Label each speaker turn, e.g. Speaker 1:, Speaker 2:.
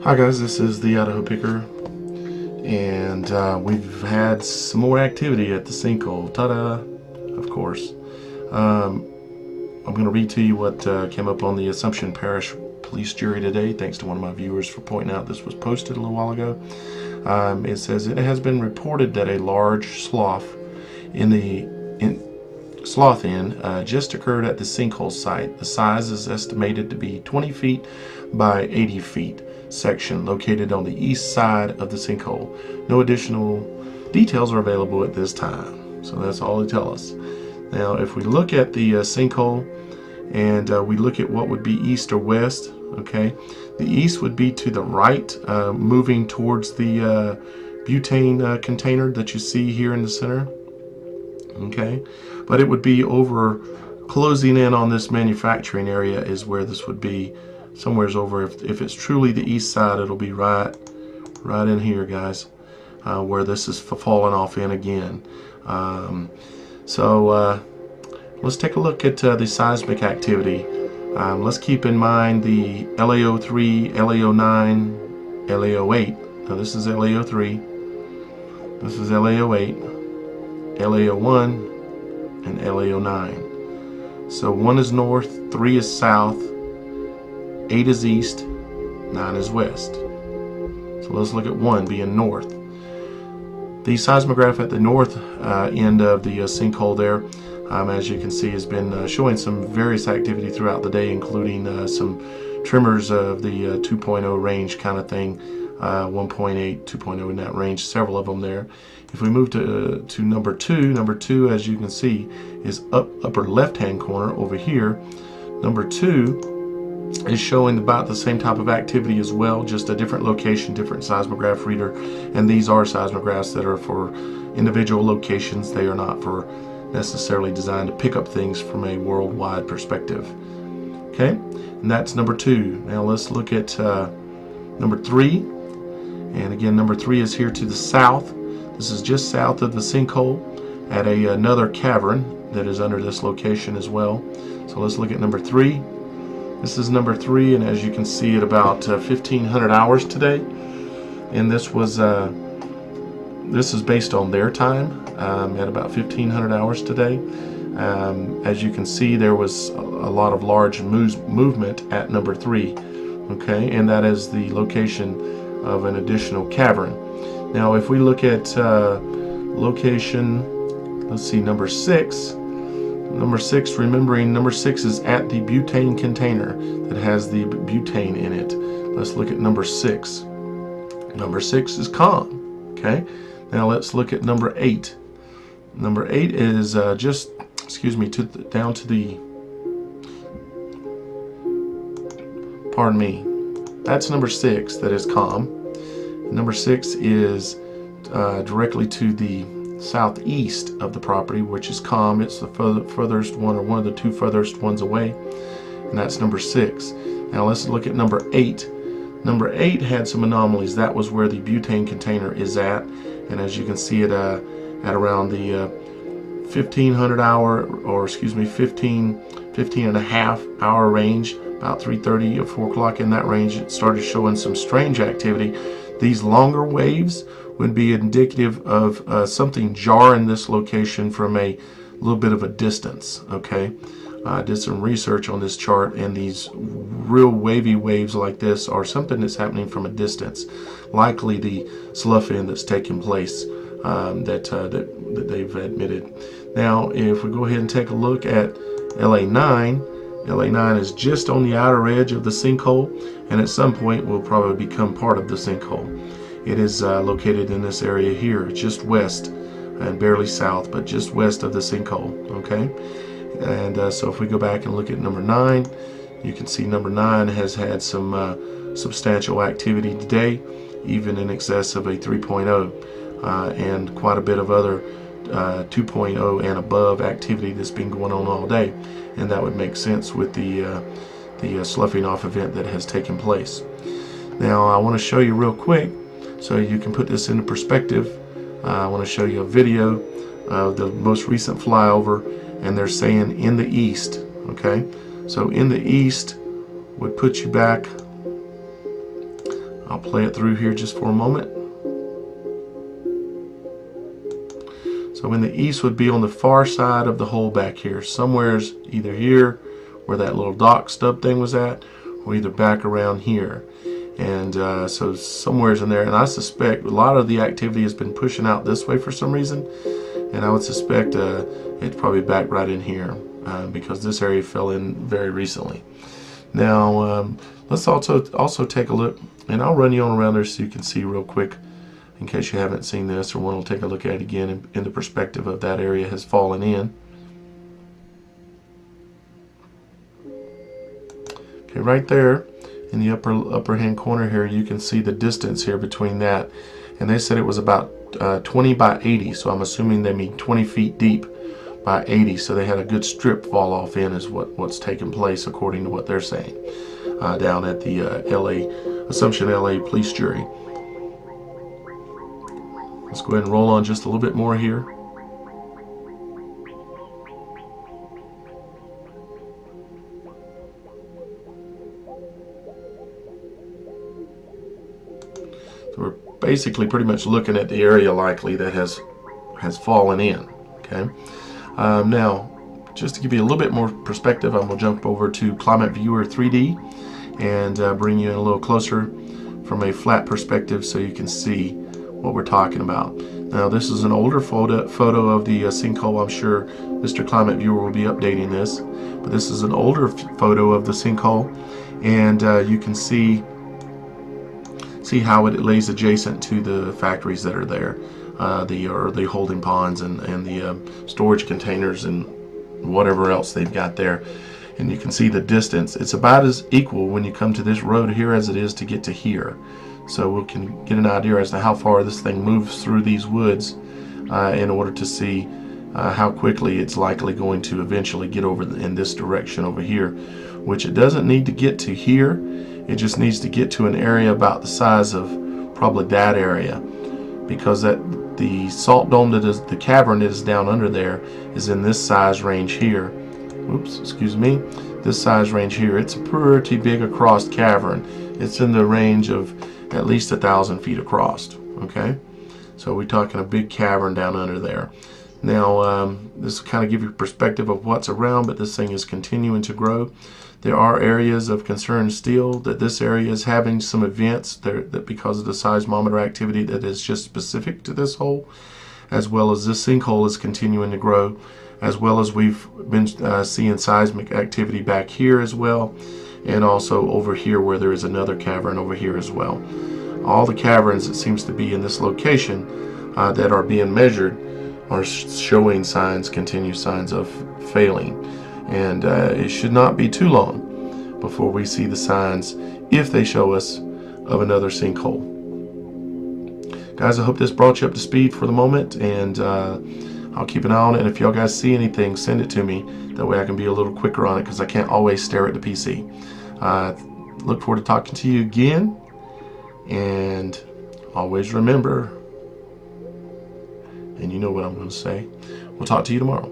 Speaker 1: Hi guys, this is the Idaho Picker, and we've had some more activity at the sinkhole. Ta-da! Of course. I'm going to read to you what came up on the Assumption Parish Police Jury today. Thanks to one of my viewers for pointing out this was posted a little while ago. It says it has been reported that a large slough in just occurred at the sinkhole site. The size is estimated to be 20 feet by 80 feet section located on the east side of the sinkhole. No additional details are available at this time. So that's all they tell us. Now if we look at the sinkhole and we look at what would be east or west, okay, the east would be to the right, moving towards the butane container that you see here in the center. Okay, but it would be over, closing in on this manufacturing area is where this would be. Somewhere's over, if it's truly the east side, it'll be right in here, guys, where this is falling off in again. Let's take a look at the seismic activity. Let's keep in mind the LAO3, LAO9, LAO8. Now this is LAO3, this is LAO8, LAO1, and LAO9. So 1 is north, 3 is south, 8 is east, 9 is west. So let's look at 1 being north. The seismograph at the north end of the sinkhole there, as you can see, has been showing some various activity throughout the day, including some tremors of the 2.0 range kind of thing, 1.8, 2.0 in that range, several of them there. If we move to number 2, as you can see, is upper left-hand corner over here. Number 2 is showing about the same type of activity as well, just a different location, different seismograph reader, and these are seismographs that are for individual locations. They are not for necessarily designed to pick up things from a worldwide perspective. Okay, and that's number 2. Now let's look at number 3, and again number 3 is here to the south. This is just south of the sinkhole at another cavern that is under this location as well. So let's look at number 3. This is number 3, and as you can see, at about 1500 hours today, and this is based on their time at about 1500 hours today. As you can see, there was a lot of large movement at number 3, okay, and that is the location of an additional cavern. Now if we look at location, let's see, number 6, remembering number 6 is at the butane container that has the butane in it. Let's look at number 6. Number 6 is calm. Okay, now let's look at number 8. Number 8 is down to the, pardon me, that's number 6 that is calm. Number 6 is directly to the southeast of the property, which is calm. It's the furthest one, or one of the 2 furthest ones away, and that's number 6. Now let's look at number 8. Number 8 had some anomalies. That was where the butane container is at, and as you can see it at around the 1500 hour, or excuse me, 15 and a half hour range, about 3:30 or 4 o'clock in that range, it started showing some strange activity. These longer waves would be indicative of something jarring this location from a little bit of a distance. Okay, I did some research on this chart, and these real wavy waves like this are something that's happening from a distance, likely the slough in that's taking place that they've admitted. Now if we go ahead and take a look at LA9, LA9 is just on the outer edge of the sinkhole, and at some point will probably become part of the sinkhole. It is located in this area here, just west and barely south, but just west of the sinkhole. Okay, and so if we go back and look at number 9, you can see number 9 has had some substantial activity today, even in excess of a 3.0, and quite a bit of other 2.0 and above activity that's been going on all day, and that would make sense with the sloughing off event that has taken place. Now I want to show you real quick, so you can put this into perspective. I want to show you a video of the most recent flyover, and they're saying in the east. Okay, so in the east would put you back I'll play it through here just for a moment. So in the east would be on the far side of the hole back here. Somewhere's either here where that little dock stub thing was at, or either back around here. And so somewhere's in there. And I suspect a lot of the activity has been pushing out this way for some reason. And I would suspect it's probably back right in here because this area fell in very recently. Now let's also take a look, and I'll run you on around there so you can see real quick in case you haven't seen this or want to take a look at it again in the perspective of that area has fallen in. Okay, right there in the upper hand corner here, you can see the distance here between that, and they said it was about 20 by 80, so I'm assuming they mean 20 feet deep by 80, so they had a good strip fall off in is what's taking place according to what they're saying down at the Assumption LA police jury. Let's go ahead and roll on just a little bit more here. So we're basically pretty much looking at the area likely that has fallen in. Okay. Now, just to give you a little bit more perspective, I'm going to jump over to Climate Viewer 3D and bring you in a little closer from a flat perspective so you can see what we're talking about. Now, this is an older photo of the sinkhole. I'm sure Mr. Climate Viewer will be updating this, but this is an older photo of the sinkhole, and you can see how it lays adjacent to the factories that are there, the holding ponds and the storage containers and whatever else they've got there. And you can see the distance. It's about as equal when you come to this road here as it is to get to here. So we can get an idea as to how far this thing moves through these woods in order to see how quickly it's likely going to eventually get over in this direction over here, which it doesn't need to get to here. It just needs to get to an area about the size of probably that area, because the salt dome that is the cavern that is down under there is in this size range here. Oops, excuse me. This size range here. It's a pretty big across cavern. It's in the range of at least 1,000 feet across. Okay, so we're talking a big cavern down under there. Now, this will kind of give you a perspective of what's around, but this thing is continuing to grow. There are areas of concern still that this area is having some events that because of the seismometer activity that is just specific to this hole, as well as this sinkhole is continuing to grow, as well as we've been seeing seismic activity back here as well, and also over here where there is another cavern over here as well. All the caverns, it seems to be in this location that are being measured are showing continued signs of failing. And it should not be too long before we see the signs, if they show us, of another sinkhole. Guys, I hope this brought you up to speed for the moment, and I'll keep an eye on it. And if y'all guys see anything, send it to me. That way I can be a little quicker on it, because I can't always stare at the PC. Look forward to talking to you again, and always remember, and you know what I'm going to say, we'll talk to you tomorrow.